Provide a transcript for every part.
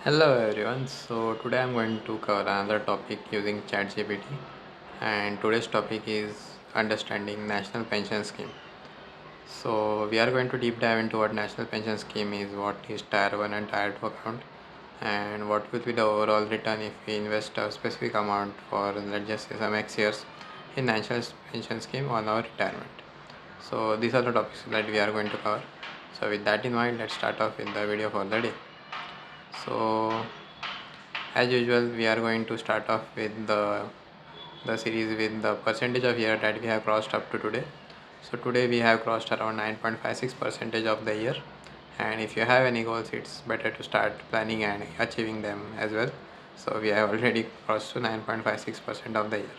Hello everyone. So today I'm going to cover another topic using ChatGPT, and today's topic is understanding national pension scheme. So we are going to deep dive into what national pension scheme is, what is tier 1 and tier 2 account, and what will be the overall return if we invest a specific amount for, let's just say, some X years in national pension scheme on our retirement. So these are the topics that we are going to cover. So with that in mind, let's start off with the video for the day. So as usual, we are going to start off with the series with the percentage of year that we have crossed up to today. So today we have crossed around 9.56 percentage of the year, and if you have any goals, it's better to start planning and achieving them as well. So we have already crossed to 9.56% of the year.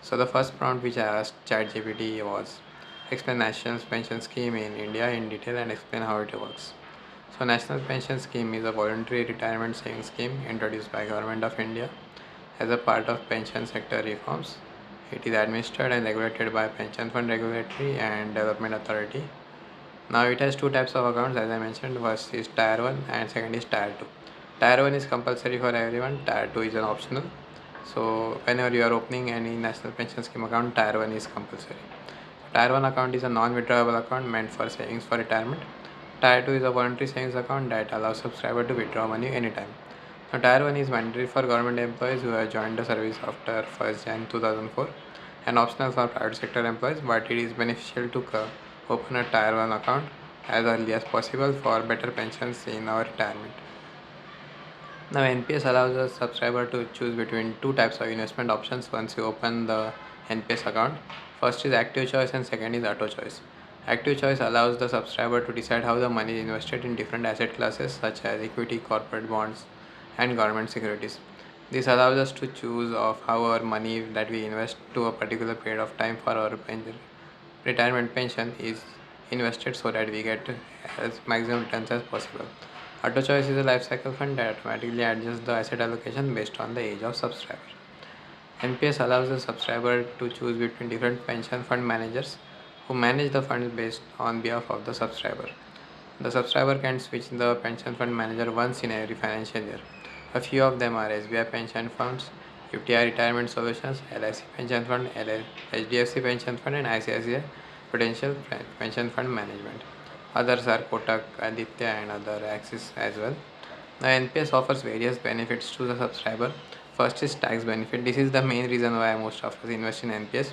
So the first prompt which I asked ChatGPT was, explain national pension scheme in India in detail and explain how it works. So National Pension Scheme is a voluntary retirement savings scheme introduced by Government of India as a part of pension sector reforms. It is administered and regulated by Pension Fund Regulatory and Development Authority. Now it has two types of accounts as I mentioned. First is Tier 1 and second is Tier 2. Tier 1 is compulsory for everyone, Tier 2 is an optional. So whenever you are opening any national pension scheme account, Tier 1 is compulsory. Tier 1 account is a non-withdrawable account meant for savings for retirement. Tier 2 is a voluntary savings account that allows subscriber to withdraw money anytime. Now, Tier 1 is mandatory for government employees who have joined the service after 1st Jan 2004 and optional for private sector employees, but it is beneficial to open a Tier 1 account as early as possible for better pensions in our retirement. Now, NPS allows a subscriber to choose between two types of investment options once you open the NPS account. First is active choice and second is auto choice. Active choice allows the subscriber to decide how the money is invested in different asset classes such as equity, corporate bonds, and government securities. This allows us to choose of how our money that we invest to a particular period of time for our retirement pension is invested so that we get as maximum returns as possible. Auto choice is a life cycle fund that automatically adjusts the asset allocation based on the age of subscriber. NPS allows the subscriber to choose between different pension fund managers who manage the funds based on behalf of the subscriber. The subscriber can switch the pension fund manager once in every financial year. A few of them are SBI pension funds, UTI retirement solutions, LIC pension fund, HDFC pension fund, and ICICI Prudential pension fund management. Others are Kotak, Aditya, and other Axis as well. Now, NPS offers various benefits to the subscriber. First is tax benefit. This is the main reason why most of us invest in NPS.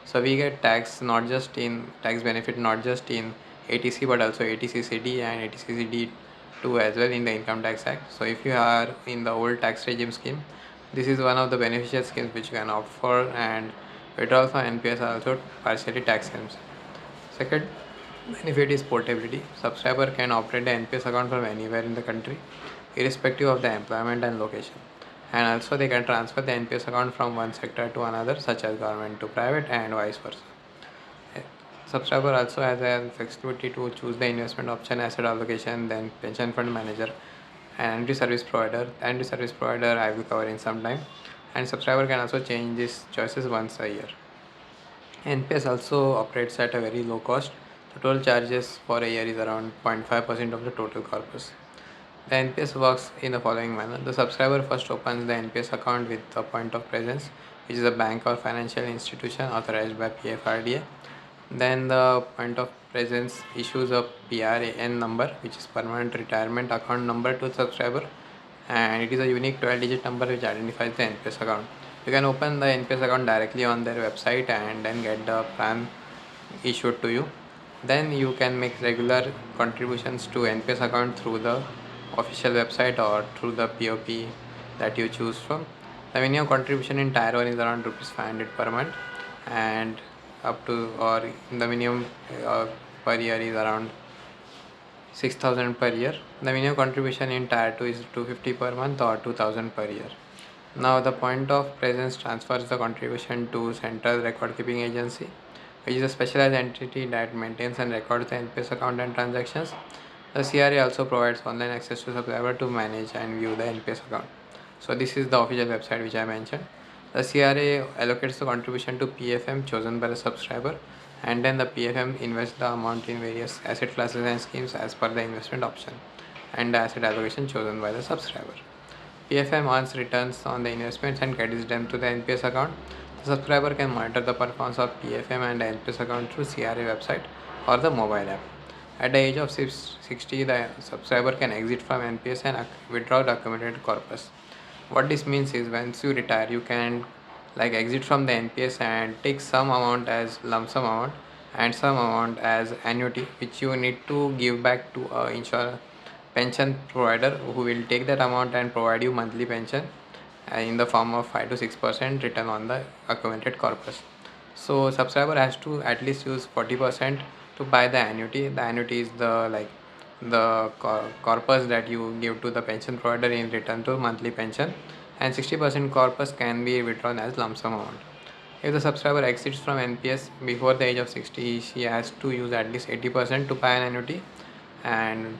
So we get tax benefit not just in ATC but also ATCCD and ATCCD2 as well in the Income Tax Act. So if you are in the old tax regime scheme, this is one of the beneficial schemes which you can opt for, and withdrawal from NPS are also partially tax schemes. Second benefit is portability. Subscriber can operate the NPS account from anywhere in the country, irrespective of the employment and location. And also they can transfer the NPS account from one sector to another, such as government to private and vice versa. Subscriber also has a flexibility to choose the investment option, asset allocation, then pension fund manager, and entry service provider. Entry service provider I will cover in some time. And subscriber can also change these choices once a year. NPS also operates at a very low cost. The total charges for a year is around 0.5% of the total corpus. The NPS works in the following manner. The subscriber first opens the NPS account with a point of presence, which is a bank or financial institution authorized by PFRDA. Then the point of presence issues a PRAN number, which is permanent retirement account number, to the subscriber, and it is a unique 12-digit number which identifies the NPS account. You can open the NPS account directly on their website and then get the plan issued to you. Then you can make regular contributions to NPS account through the official website or through the POP that you choose from. The minimum contribution in Tier 1 is around rupees 500 per month, and up to, or the minimum per year is around 6,000 per year. The minimum contribution in Tier 2 is 250 per month or 2,000 per year. Now the point of presence transfers the contribution to Central Record Keeping Agency, which is a specialized entity that maintains and records the NPS account and transactions. The CRA also provides online access to subscriber to manage and view the NPS account. So this is the official website which I mentioned. The CRA allocates the contribution to PFM chosen by the subscriber, and then the PFM invests the amount in various asset classes and schemes as per the investment option. and the asset allocation chosen by the subscriber. PFM earns returns on the investments and credits them to the NPS account. The subscriber can monitor the performance of PFM and the NPS account through CRA website or the mobile app. At the age of 60, the subscriber can exit from NPS and withdraw the accumulated corpus. What this means is once you retire, you can exit from the NPS and take some amount as lump sum amount and some amount as annuity, which you need to give back to a pension provider who will take that amount and provide you monthly pension in the form of 5 to 6% return on the accumulated corpus. So subscriber has to at least use 40% to buy the annuity. The annuity is the corpus that you give to the pension provider in return to monthly pension, and 60% corpus can be withdrawn as lump sum amount. If the subscriber exits from NPS before the age of 60, she has to use at least 80% to buy an annuity, and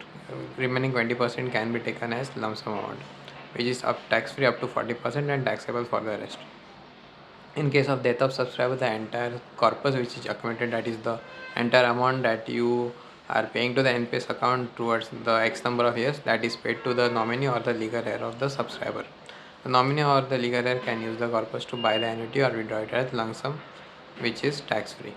remaining 20% can be taken as lump sum amount, which is up tax free up to 40% and taxable for the rest. In case of death of subscriber, the entire corpus which is accumulated, that is the entire amount that you are paying to the NPS account towards the X number of years, that is paid to the nominee or the legal heir of the subscriber. The nominee or the legal heir can use the corpus to buy the annuity or withdraw it as lump sum, which is tax free.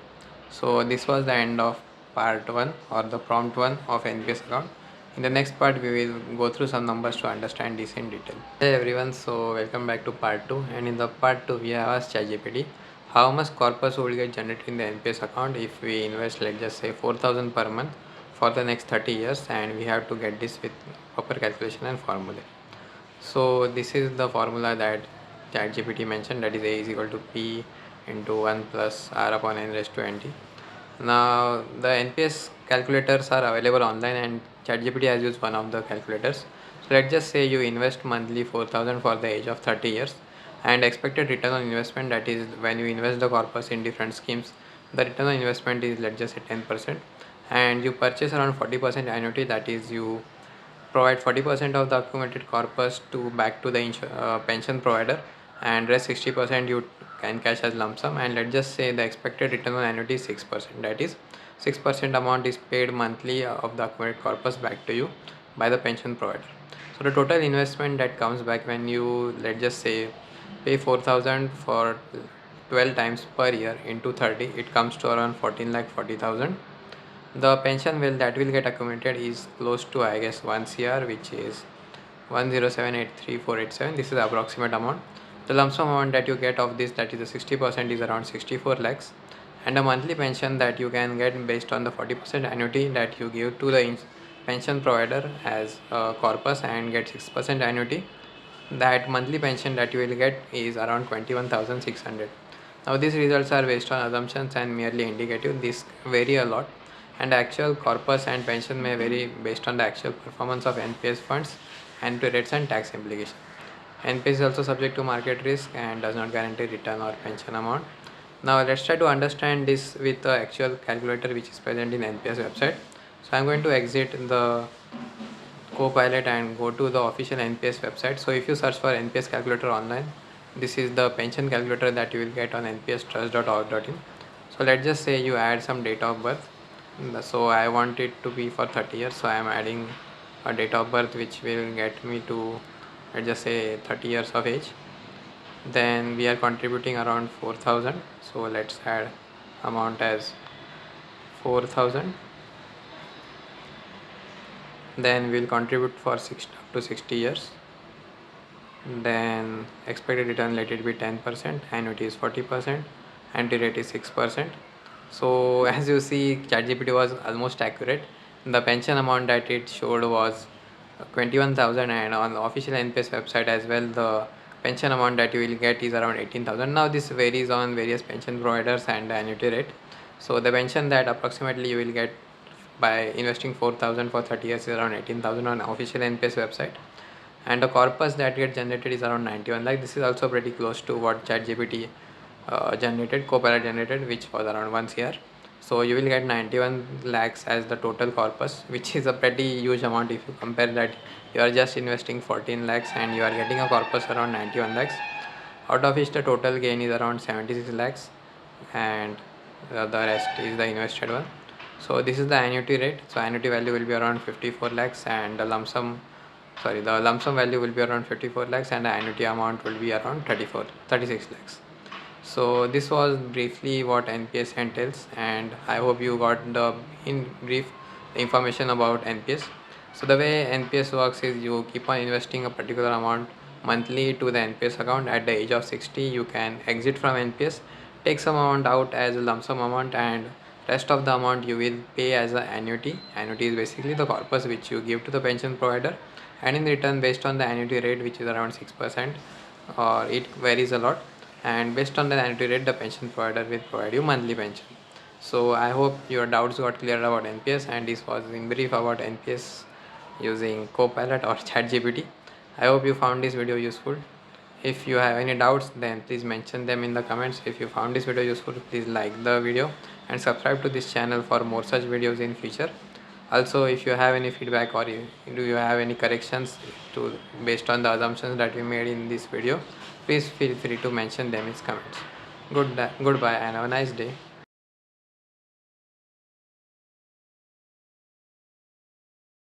So this was the end of part 1 or the prompt 1 of NPS account. In the next part, we will go through some numbers to understand this in detail. Hey everyone, so welcome back to part 2, and in the part 2 we have asked ChatGPT how much corpus will get generated in the NPS account if we invest, let's just say, 4,000 per month for the next 30 years, and we have to get this with proper calculation and formula. So this is the formula that ChatGPT mentioned, that is A is equal to P into 1 plus R upon N raised to NT. Now the NPS calculators are available online, and ChatGPT has used one of the calculators. So let's just say you invest monthly 4,000 for the age of 30 years, and expected return on investment, that is when you invest the corpus in different schemes, the return on investment is, let's just say, 10%, and you purchase around 40% annuity, that is you provide 40% of the accumulated corpus to back to the pension provider, and rest 60% you can cash as lump sum. And let's just say the expected return on annuity is 6%, that is 6% amount is paid monthly of the accumulated corpus back to you by the pension provider. So the total investment that comes back when you, let's just say, pay 4,000 for 12 times per year into 30, it comes to around 14 lakh 40,000. The pension that will get accumulated is close to, I guess, 1 CR, which is 107,834,87. This is the approximate amount. The lump sum amount that you get of this, that is the 60%, is around 64 lakhs, and the monthly pension that you can get based on the 40% annuity that you give to the pension provider as corpus and get 6% annuity, that monthly pension that you will get is around 21,600. Now these results are based on assumptions and merely indicative. These vary a lot, and actual corpus and pension may vary based on the actual performance of NPS funds, NP rates and tax implication. NPS is also subject to market risk and does not guarantee return or pension amount. Now let's try to understand this with the actual calculator which is present in NPS website. So I'm going to exit the Copilot and go to the official NPS website. So if you search for NPS calculator online, this is the pension calculator that you will get on npstrust.org.in. So let's just say you add some date of birth. So I want it to be for 30 years, so I am adding a date of birth which will get me to, let's just say, 30 years of age. Then we are contributing around 4,000, so let's add amount as 4,000. Then we'll contribute for up to 60 years. Then expected return, let it be 10%, annuity is 40%, anti rate is 6%. So as you see, ChatGPT was almost accurate. The pension amount that it showed was 21,000, and on the official NPS website as well, the pension amount that you will get is around 18,000. Now this varies on various pension providers and the annuity rate. So the pension that approximately you will get by investing 4,000 for 30 years is around 18,000 on official NPS website, and the corpus that gets generated is around 91 lakh. This is also pretty close to what ChatGPT generated, Copilot generated, which was around 1 CR. So you will get 91 lakhs as the total corpus, which is a pretty huge amount if you compare that you are just investing 14 lakhs and you are getting a corpus around 91 lakhs, out of which the total gain is around 76 lakhs, and the rest is the invested one. So this is the annuity rate. So annuity value will be around 54 lakhs, and the lump sum value will be around 54 lakhs, and the annuity amount will be around 36 lakhs. So this was briefly what NPS entails, and I hope you got the in brief information about NPS. So the way NPS works is you keep on investing a particular amount monthly to the NPS account. At the age of 60, you can exit from NPS, take some amount out as a lump sum amount, and rest of the amount you will pay as an annuity. Annuity is basically the corpus which you give to the pension provider, and in return, based on the annuity rate, which is around 6%, or it varies a lot, and based on the annuity rate, the pension provider will provide you monthly pension. So I hope your doubts got cleared about NPS, and this was in brief about NPS using Copilot or ChatGPT. I hope you found this video useful. If you have any doubts, then please mention them in the comments. If you found this video useful, please like the video and subscribe to this channel for more such videos in future. Also, if you have any feedback, or do you have any corrections to based on the assumptions that we made in this video, please feel free to mention them in comments. Goodbye and have a nice day.